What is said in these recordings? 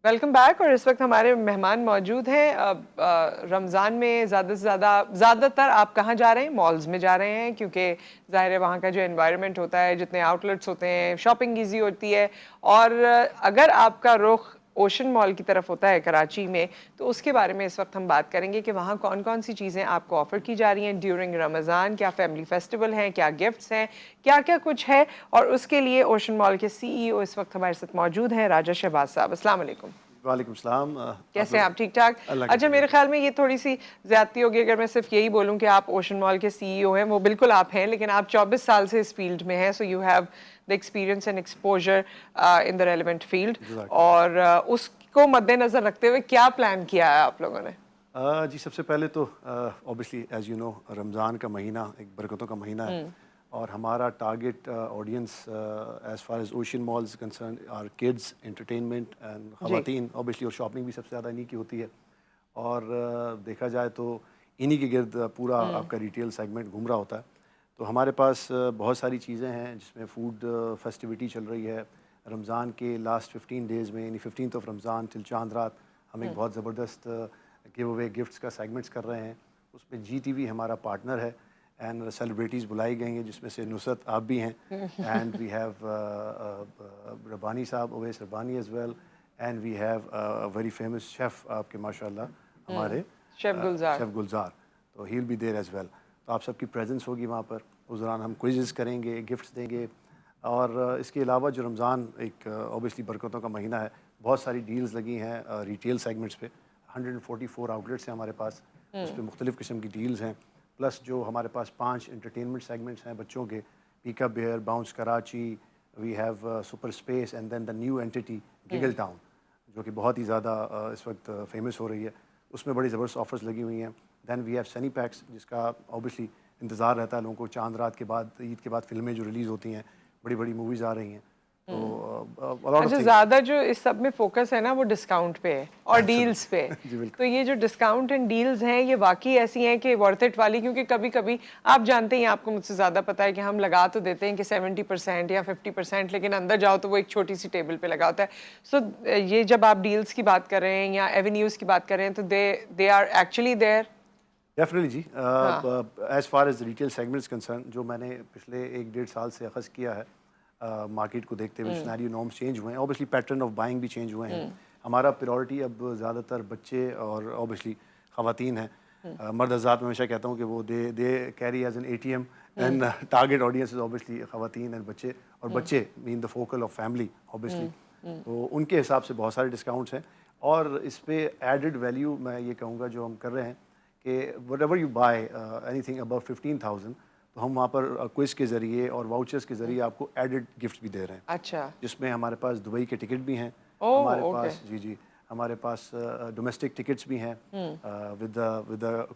Welcome back. और इस वक्त हमारे मेहमान मौजूद हैं। रमज़ान में ज़्यादातर आप कहाँ जा रहे हैं? मॉल्स में जा रहे हैं, क्योंकि ज़ाहिर है वहाँ का जो एनवायरनमेंट होता है, जितने आउटलेट्स होते हैं, शॉपिंग इजी होती है। और अगर आपका रुख ओशन मॉल की तरफ होता है कराची में, तो उसके बारे में इस वक्त हम बात करेंगे कि वहाँ कौन कौन सी चीज़ें आपको ऑफ़र की जा रही हैं ड्यूरिंग रमज़ान। क्या फैमिली फेस्टिवल हैं, क्या गिफ्ट्स हैं, क्या क्या कुछ है। और उसके लिए ओशन मॉल के CEO इस वक्त हमारे साथ मौजूद हैं, राजा शहबाज साहब। अस्सलाम वालेकुम। वालेकुम सलाम। कैसे हैं आप? ठीक ठाक? अल्लाह का अच्छा, शुक्र मेरे है। ख्याल में ये थोड़ी सी ज्यादती होगी अगर मैं सिर्फ यही बोलूं कि आप ओशन मॉल के CEO हैं। वो बिल्कुल आप हैं, लेकिन आप 24 साल से इस फील्ड में हैं, so you have the experience and exposure in the relevant field. जज़ाकल्लाह। और उसको मद्देनजर रखते हुए क्या प्लान किया है आप लोगों ने? जी सबसे पहले तो obviously as you know Ramzan का महीना एक बरकतों का महीना है और हमारा target audience as far as Ocean malls concern are kids entertainment and जी। ख़वातीन ऑब्वियसली और शॉपिंग भी सबसे ज़्यादा इन्हीं की होती है। और देखा जाए तो इन्हीं के गिर्द पूरा आपका रिटेल सेगमेंट घूम रहा होता है। तो हमारे पास बहुत सारी चीज़ें हैं जिसमें फ़ूड फेस्टिविटी चल रही है। रमज़ान के लास्ट 15 डेज़ में यानी 15th ऑफ रमज़ान टिल चांद रात हम एक बहुत ज़बरदस्त गिव अवे गिफ्ट्स का सेगमेंट्स कर रहे हैं। उसमें GTV हमारा पार्टनर है एंड सेलिब्रिटीज़ बुलाई गई हैं, जिसमें से नुसरत आप भी हैं एंड वी हैव रब्बानी साहब, Owais Rabbani as well and we have very famous chef आपके माशाल्लाह हमारे शेफ गुलजार। शेफ़ गुलजार। तो he will be there as well. तो आप सबकी प्रेजेंस होगी वहाँ पर। उस दौरान हम क्विज़ेस करेंगे, गिफ्ट्स देंगे और इसके अलावा जो रमज़ान एक ऑब्वियसली बरकतों का महीना है, बहुत सारी डील्स लगी हैं रिटेल सेगमेंट्स पे। 144 आउटलेट्स हैं हमारे पास, उस पे मुख्तलिफ़ किस्म की डील्स हैं। प्लस जो हमारे पास 5 एंटरटेनमेंट सेगमेंट्स हैं बच्चों के, Peeka Bear, Bounce Karachi, we have Super Space and then the new entity Giggle Town, जो कि बहुत ही ज़्यादा इस वक्त फेमस हो रही है। उसमें बड़ी ज़बरदस्त ऑफर्स लगी हुई हैं। Then we have sunny packs, जिसका ऑब्वियसली इंतज़ार रहता है लोगों को। चांद रात के बाद, ईद के बाद फिल्में जो रिलीज़ होती हैं, बड़ी बड़ी मूवीज़ आ रही हैं, तो लॉट ऑफ अच्छा, थिंग्स। ज्यादा जो इस सब में फोकस है ना, वो डिस्काउंट पे है और डील्स पे। एब्सोल्युटली जी बिल्कुल। तो ये जो डिस्काउंट एंड डील्स हैं, ये वाकई ऐसी हैं कि वर्थ इट वाली? क्योंकि कभी कभी आप जानते हैं, आपको मुझसे ज्यादा पता है कि हम लगा तो देते हैं कि 70% या 50%, लेकिन अंदर जाओ तो वो एक छोटी सी टेबल पे लगा होता है। सो ये जब आप डील्स की बात कर रहे हैं या एवेन्यूज की बात कर रहे हैं, तो they are actually there. Definitely जी। हाँ। As far as retail segments concern, जो मैंने पिछले 1 डेढ़ साल से अखज़ किया है मार्केट को देखते हुए, सिनेरियो नॉर्म्स चेंज हुए हैं, ऑब्वियसली पैटर्न ऑफ बाइंग भी चेंज हुए हैं। हमारा प्रायोरिटी अब ज़्यादातर बच्चे और ऑब्वियसली ख़वातीन हैं। मर्द हज़रात में हमेशा कहता हूँ कि वो they carry as an ATM and target audience is obviously ख़वातीन एंड बच्चे, और बच्चे mean the focal of family obviously. तो उनके हिसाब से बहुत सारे डिस्काउंट्स हैं और इस पे एडेड वैल्यू मैं ये कहूँगा जो हम कर रहे हैं कि whatever you buy anything above 15,000, तो हम वहाँ पर क्विज़ के ज़रिए और वाउचर्स के ज़रिए आपको एडेड गिफ्ट भी दे रहे हैं, अच्छा। जिसमें हमारे पास दुबई के टिकट भी हैं। ओह, हमारे ओके। पास जी हमारे पास डोमेस्टिक टिकट्स भी हैं with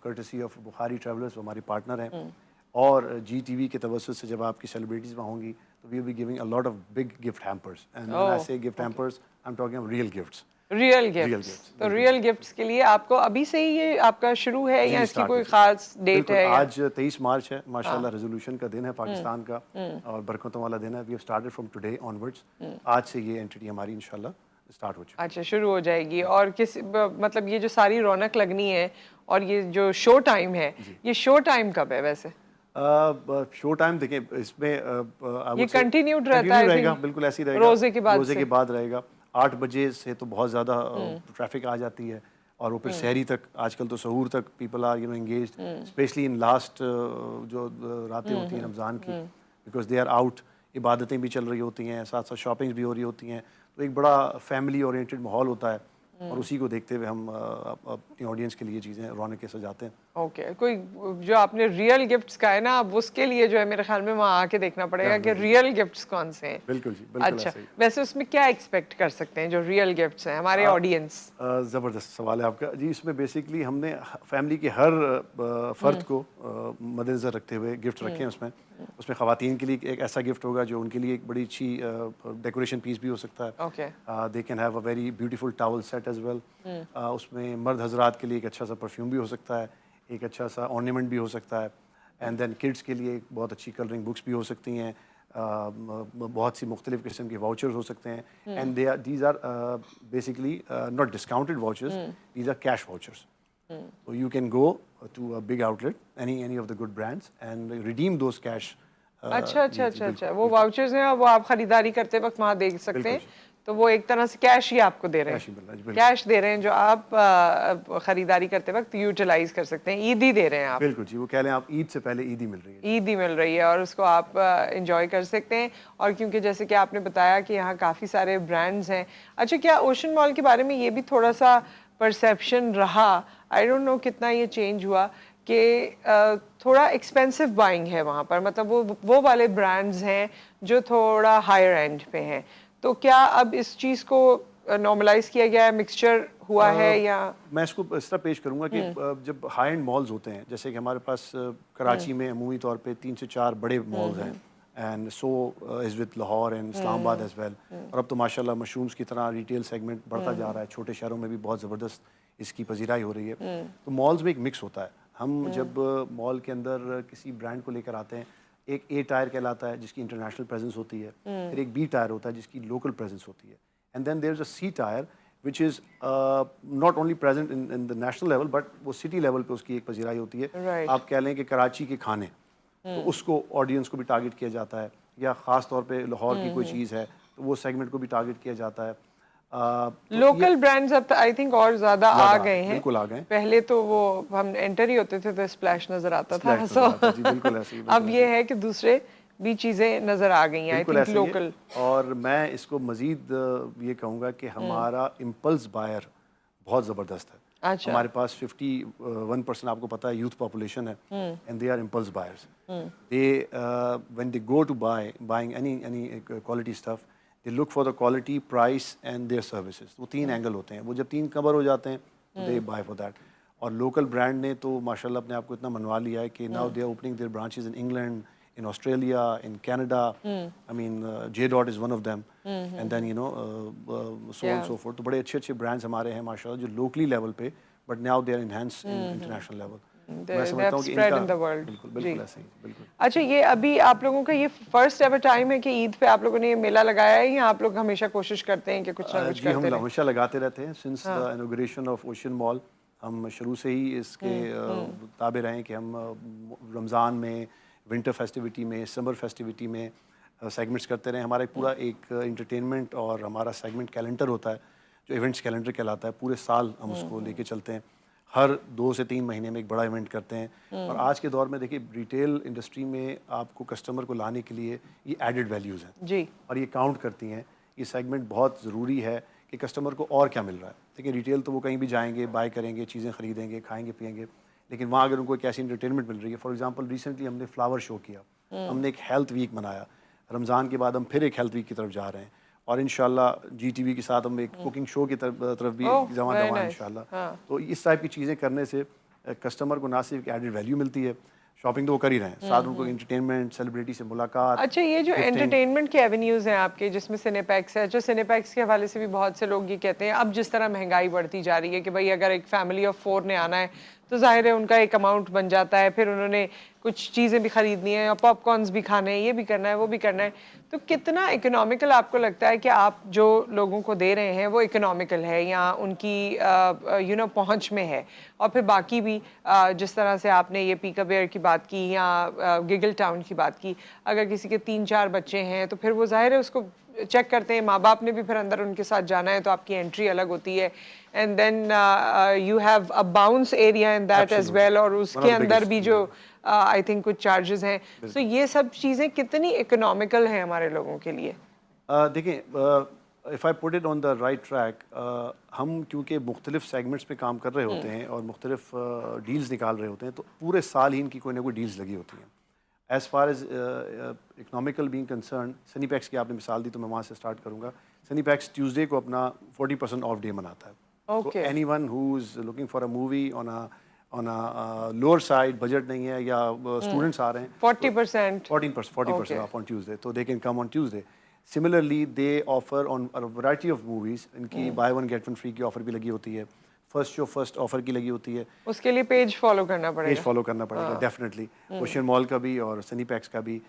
courtesy of Bukhari travellers, वो हमारे पार्टनर हैं। और GTV के तवज्जुह से जब आपकी सेलिब्रिटीज़ वहाँ होंगी, तो we will be giving a lot of big gift hampers and when I say gift oh, okay. Hampers I am talking real gifts. Real real gifts. Gifts तो बिल्कुल रियल जी। गिफ्ट्स के लिए आपको अभी से ही ये आपका शुरू है, जी या जी इसकी स्टार्ट हो कोई चुका खास है। डेट बिल्कुल, है या? आज 23 मार्च है, हाँ। माशाल्लाह रेजोल्यूशन का दिन है पाकिस्तान का और बरकतों वाला दिन है। We have started from today onwards. आज से ये एंटिटी हमारी इंशाल्लाह स्टार्ट हो चुकी है। अच्छा, शुरू हो जाएगी। और मतलब ये जो सारी रौनक लगनी है और ये जो शो टाइम है, जी। ये शो टाइम कब है वैसे? शो टाइम देखिए इसमें आई ये वुड से कंटिन्यूड रहता है कंटिन्यू आई रहेगा, थिंक बिल्कुल ऐसे ही रहेगा। रोजे के बाद रोज़े से। के बाद रहेगा। 8 बजे से तो बहुत ज़्यादा ट्रैफिक आ जाती है और वो फिर सहरी तक, आजकल तो सहूर तक people are engaged, specially in last जो रातें होती हैं रमज़ान की, बिकॉज दे आर आउट। इबादतें भी चल रही होती हैं, साथ साथ शॉपिंग्स भी हो रही होती हैं, तो एक बड़ा फैमिली ओरिएंटेड माहौल होता है और उसी को देखते हुए हम अपनी ऑडियंस के लिए चीज़ें रौनकें सजाते हैं। ओके। कोई जो आपने रियल गिफ्ट्स का है ना, अब उसके लिए जो है मेरे ख्याल में वहाँ आके देखना पड़ेगा कि डेफिनेटली जी। रियल गिफ्ट्स कौन से हैं। बिल्कुल जी, बिल्कुल अच्छा, ऐसा ही। वैसे उसमें क्या एक्सपेक्ट कर सकते हैं जो रियल गिफ्ट्स हैं हमारे ऑडियंस? ज़बरदस्त सवाल है आपका जी। इसमें बेसिकली हमने फैमिली के हर फ़र्द को मद्देनज़र रखते हुए गिफ्ट रखे हैं उसमें। उसमें ख़वातीन के लिए एक ऐसा गिफ्ट होगा जो उनके लिए एक बड़ी अच्छी डेकोरेशन पीस भी हो सकता है। Okay. They can have a very beautiful towel set as well. उसमें मर्द हज़रात के लिए एक अच्छा सा परफ्यूम भी हो सकता है, एक अच्छा सा ऑर्नामेंट भी हो सकता है एंड देन किड्स के लिए एक बहुत अच्छी कलरिंग बुक्स भी हो सकती हैं। बहुत सी मुख्तलिफ किस्म के वाउचर्स हो सकते हैं and these are basically not discounted vouchers, these are cash vouchers. So you can go to a big outlet, any of the good brands, and redeem those cash. अच्छा अच्छा जी, अच्छा अच्छा, बिल्कुल, वो वाउचर्स हैं और वो आप खरीदारी करते वक्त वहाँ दे सकते हैं, बिल्कुल तो वो एक तरह से कैश ही आपको दे रहे कैश ही हैं, मिल रहा है, बिल्कुल. कैश दे रहे हैं जो आप खरीदारी करते वक्त यूटिलाइज कर सकते हैं, ईद ही दे रहे हैं आप, बिल्कुल जी, वो कह लें आप ईद से पहले ईद ही मिल रही है. ईद ही मिल रही है और उसको आप इंजॉय कर सकते हैं. और क्योंकि जैसे कि आपने बताया कि यहाँ काफ़ी सारे ब्रांड्स हैं. अच्छा, क्या ओशन मॉल के बारे में ये भी थोड़ा सा परसेप्शन रहा, आई डोंट नो कितना ये चेंज हुआ, कि थोड़ा एक्सपेंसिव बाइंग है वहाँ पर, मतलब वो वाले ब्रांड्स हैं जो थोड़ा हायर एंड पे हैं, तो क्या अब इस चीज़ को नॉर्मलाइज किया गया है, मिक्सचर हुआ है या? मैं इसको इस तरह पेश करूंगा कि जब हाई एंड मॉल्स होते हैं, जैसे कि हमारे पास कराची में अमूमी तौर पे 3 से 4 बड़े मॉल्स हैं, and so is with Lahore and Islamabad as well. और अब तो माशाल्लाह मशरूम्स की तरह रिटेल सेगमेंट बढ़ता जा रहा है, छोटे शहरों में भी बहुत ज़बरदस्त इसकी पजीराई हो रही है. तो मॉल्स में एक मिक्स होता है. हम जब मॉल के अंदर किसी ब्रांड को लेकर आते हैं, एक ए टायर कहलाता है जिसकी इंटरनेशनल प्रेजेंस होती है, फिर एक बी टायर होता है जिसकी लोकल प्रेजेंस होती है, and then there is a C tier which is not only present in the national level but वो सिटी लेवल पे उसकी एक पजीराई होती है. Right. आप कह लें कि कराची के खाने, तो उसको ऑडियंस को भी टारगेट किया जाता है, या ख़ास तौर पे लाहौर की कोई चीज़ है तो वो सेगमेंट को भी टारगेट किया जाता है. तो लोकल ब्रांड्स अब आई थिंक और ज्यादा आ गए हैं, बिल्कुल आ गए. पहले तो वो हम एंटर ही होते थे तो स्प्लैश नजर आता था, Splash सो नज़र आता है, जी बिल्कुल ऐसे ही, बिल्कुल अब ये है कि दूसरे भी चीजें नजर आ गई हैं, आई बिल्कुल थिंक ऐसे ही है. लोकल. और मैं इसको मज़ीद ये कहूँगा कि हमारा इम्पल्स बायर बहुत ज़बरदस्त है. अच्छा. हमारे पास 51% आपको पता है यूथ पॉपुलेशन है, and they are impulse buyers. They when they go to buying any quality stuff, they look for the quality, price and their services. वो 3 एंगल होते हैं. वो जब 3 कवर हो जाते हैं तो दे बाय फॉर दैट. और लोकल ब्रांड ने तो माशाल्लाह अपने आप को इतना मनवा लिया है कि now they are opening their branches in England, in Australia, in Canada. I mean, J-Dot is one of them. And then, you know, so on and so forth. तो बड़े अच्छे ब्रांड्स हमारे हैं माशाल्लाह जो लोकली लेवल पे, but now they are enhanced in international level. मैं समझता हूँ कि spread इनका in the world. बिल्कुल ऐसे ही, बिल्कुल. अच्छा, ये अभी आप लोगों का ये फर्स्ट एवर टाइम है कि ईद पे आप लोगों ने ये मेला लगाया है, या आप लोग हमेशा कोशिश करते हैं कि कुछ ना कुछ जी हम करते रहें? हमेशा लगाते रहते हैं. Since the inauguration of ocean mall हम शुरू से ही इसके ताबे रहे हैं कि हम रमज़ान में, विंटर फेस्टिविटी में, समर फेस्टिविटी में सेगमेंट्स करते रहे. हमारा पूरा एक एंटरटेनमेंट और हमारा सेगमेंट कैलेंडर होता है जो इवेंट्स कैलेंडर कहलाता है. पूरे साल हम उसको लेके चलते हैं. हर 2 से 3 महीने में एक बड़ा इवेंट करते हैं. और आज के दौर में देखिए रिटेल इंडस्ट्री में आपको कस्टमर को लाने के लिए ये एडेड वैल्यूज़ हैं जी. और ये काउंट करती हैं. ये सेगमेंट बहुत ज़रूरी है कि कस्टमर को और क्या मिल रहा है. देखिए रिटेल तो वो कहीं भी जाएंगे, बाय करेंगे, चीज़ें ख़रीदेंगे, खाएंगे पिएंगे, लेकिन वहाँ अगर उनको एक ऐसी इंटरटेनमेंट मिल रही है. फॉर एग्जांपल रिसेंटली हमने फ्लावर शो किया, हमने एक हेल्थ वीक मनाया. रमज़ान के बाद हम फिर एक हेल्थ वीक की तरफ जा रहे हैं और इंशाल्लाह GTV के साथ हम एक कुकिंग शो की तरफ भी जमा दवा इंशाल्लाह. तो इस टाइप की चीज़ें करने से कस्टमर को ना सिर्फ एडेड वैल्यू मिलती है, शॉपिंग तो वो कर ही रहे हैं, साथ उनको इंटरटेनमेंट, सेलिब्रिटी से मुलाकात. अच्छा, ये जो एंटरटेनमेंट के एवेन्यूज़ हैं आपके, जिसमें सिनेपैक्स है, जो सिनेपैक्स के हवाले से भी बहुत से लोग ये कहते हैं अब जिस तरह महंगाई बढ़ती जा रही है कि भाई अगर एक फैमिली ऑफ 4 ने आना है तो जाहिर है उनका एक अमाउंट बन जाता है, फिर उन्होंने कुछ चीज़ें भी ख़रीदनी है, पॉपकॉर्न्स भी खाने हैं, ये भी करना है, वो भी करना है, तो कितना इकोनॉमिकल आपको लगता है कि आप जो लोगों को दे रहे हैं वो इकोनॉमिकल है या उनकी पहुंच में है? और फिर बाकी भी जिस तरह से आपने ये पीका बेयर की बात की या गिगल टाउन की बात की, अगर किसी के 3-4 बच्चे हैं तो फिर वो जाहिर है उसको चेक करते हैं, माँ बाप ने भी फिर अंदर उनके साथ जाना है तो आपकी एंट्री अलग होती है, and then you have a bounce area in that as well, और उसके अंदर भी जो आई थिंक कुछ चार्जेस हैं. सो ये सब चीज़ें कितनी इकोनॉमिकल हैं हमारे लोगों के लिए? देखिए if I put it on the right track, हम क्योंकि मुख्तलिफ सेगमेंट्स पे काम कर रहे होते हैं और मुख्तलिफ डील्स निकाल रहे होते हैं, तो पूरे साल ही इनकी कोई ना कोई डील्स लगी होती हैं. As far as economical being concern, सनीपैक्स की आपने मिसाल दी तो मैं वहाँ से स्टार्ट करूँगा. सनीपैक्स ट्यूसडे को अपना 40% ऑफ डे मनाता है. Okay. So anyone who's looking for a movie on a lower side, budget नहीं है या students आ रहे हैं 40%. 40% off on Tuesday, so they can come on Tuesday. Similarly, they offer on a variety of movies. इनकी buy one get one free की offer भी लगी होती है. फर्स्ट शो फर्स्ट ऑफर की लगी होती है। उसके लिए पेज फॉलो करना पेज पड़ेगा। फॉलो करना पड़ेगा डेफिनेटली, ओशियन मॉल का भी और सनीपैक्स का भी।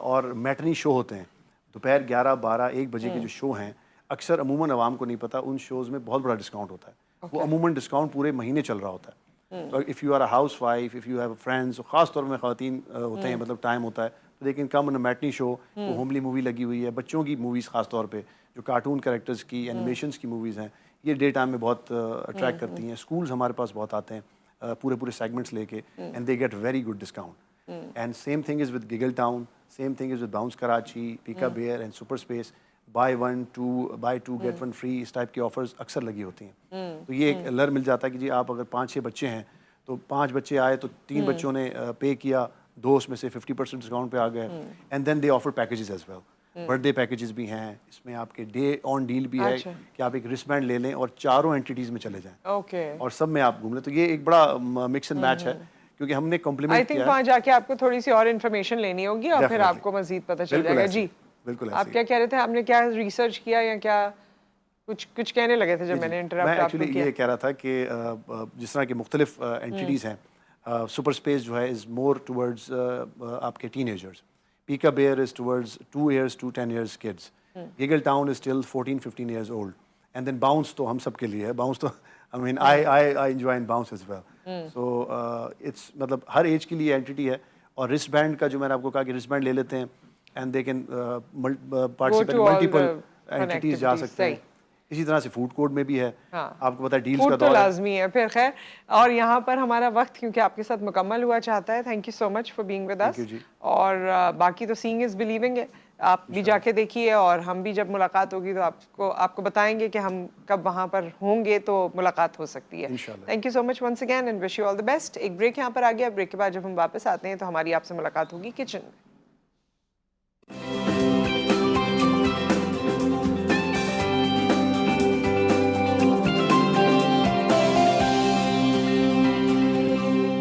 और मैटनी शो होते हैं दोपहर 11, 12, 1 बजे के जो शो हैं, अक्सर अमूमन आवाम को नहीं पता, उन शोज़ में बहुत बड़ा डिस्काउंट होता है। वो अमूमन डिस्काउंट पूरे महीने चल रहा होता है। तो if you are a housewife, if you have friends, ख़ास तौर में ख़वातीन होते हैं, मतलब टाइम होता है, तो they can come on a matinee show. वो होमली मूवी लगी हुई है, बच्चों की मूवीज़ ख़ास तौर पे जो कार्टून कैरेक्टर्स की एनिमेशंस की मूवीज़ हैं, ये डे टाइम में बहुत अट्रैक्ट करती हैं। स्कूल्स हमारे पास बहुत आते हैं पूरे पूरे सेगमेंट्स लेके, and they get very good discount. And same thing is with Giggle Town, same thing is with Bounce Karachi, पीका बेयर and Super Space. Buy 1 2 get 1 free, इस टाइप की ऑफर्स अक्सर लगी होती हैं। तो ये एक अलर्ट मिल जाता है कि जी आप अगर 5-6 बच्चे हैं, तो 5 बच्चे आए तो 3 बच्चों ने पे किया, 2 उसमें से 50% डिस्काउंट पे आ गए। And then they offer packages as well, birthday packages भी हैं इसमें, आपके डे ऑन डील भी है अच्छा। कि आप एक रिस्टबैंड ले लें और चारों एंटिटीज़ में चले जाएं ओके, और सब में आप घूम लें। तो ये एक बड़ा मिक्स एंड मैच है, क्योंकि हमने आई कॉम्प्लीमेंट थिंक किया वहाँ है। जाके आपको थोड़ी सी और इन्फॉर्मेशन लेनी होगी और फिर डेफिनेटली, आपको मजीद पता चल बिल्कुल जाएगा। ऐसे ही, जी, बिल्कुल आप ऐसे ही। क्या कह रहे थे? आपने क्या रिसर्च किया या क्या कुछ कुछ कहने लगे थे जब जी, जी। मैंने मैं इंटरप्ट आपको एक्चुअली किया? ये कह रहा था कि जिस तरह की मुख्तलिफ एंटिटीज़ हैं, सुपर स्पेस जो है इज़ मोर टुवर्ड्स आपके teenagers, Peeka Bear is towards 2 years to 10 years kids, Giggle Town is still 14-15 years old, and then Bounce तो हम सब के लिए है। बाउंस तो I mean I enjoy in Bounce as well. So it's मतलब हर एज के लिए एंटिटी है। और रिस्ट बैंड का जो मैंने आपको कहा कि रिस्ट बैंड ले लेते हैं, and they can go participate to all multiple the fun entities जा एक्टिविटीज। सकते सही। हैं। इसी तरह से फूड कोर्ट में भी है। हाँ, आपको पता है डील्स फूड का तो दौर है। लाजमी है फिर। खैर, और यहाँ पर हमारा वक्त क्योंकि आपके साथ मुकम्मल हुआ चाहता है। Thank you so much for being with thank us. You जी। और बाकी तो सीइंग इज बिलीविंग है, आप भी इंशाल्लाह। जाके देखिए और हम भी जब मुलाकात होगी तो आपको आपको बताएंगे कि हम कब वहाँ पर होंगे तो मुलाकात हो सकती है। इंशाल्लाह। Thank you so much once again and wish you all the best. एक ब्रेक यहाँ पर आ गया, ब्रेक के बाद जब हम वापस आते हैं तो हमारी आपसे मुलाकात होगी किचन में।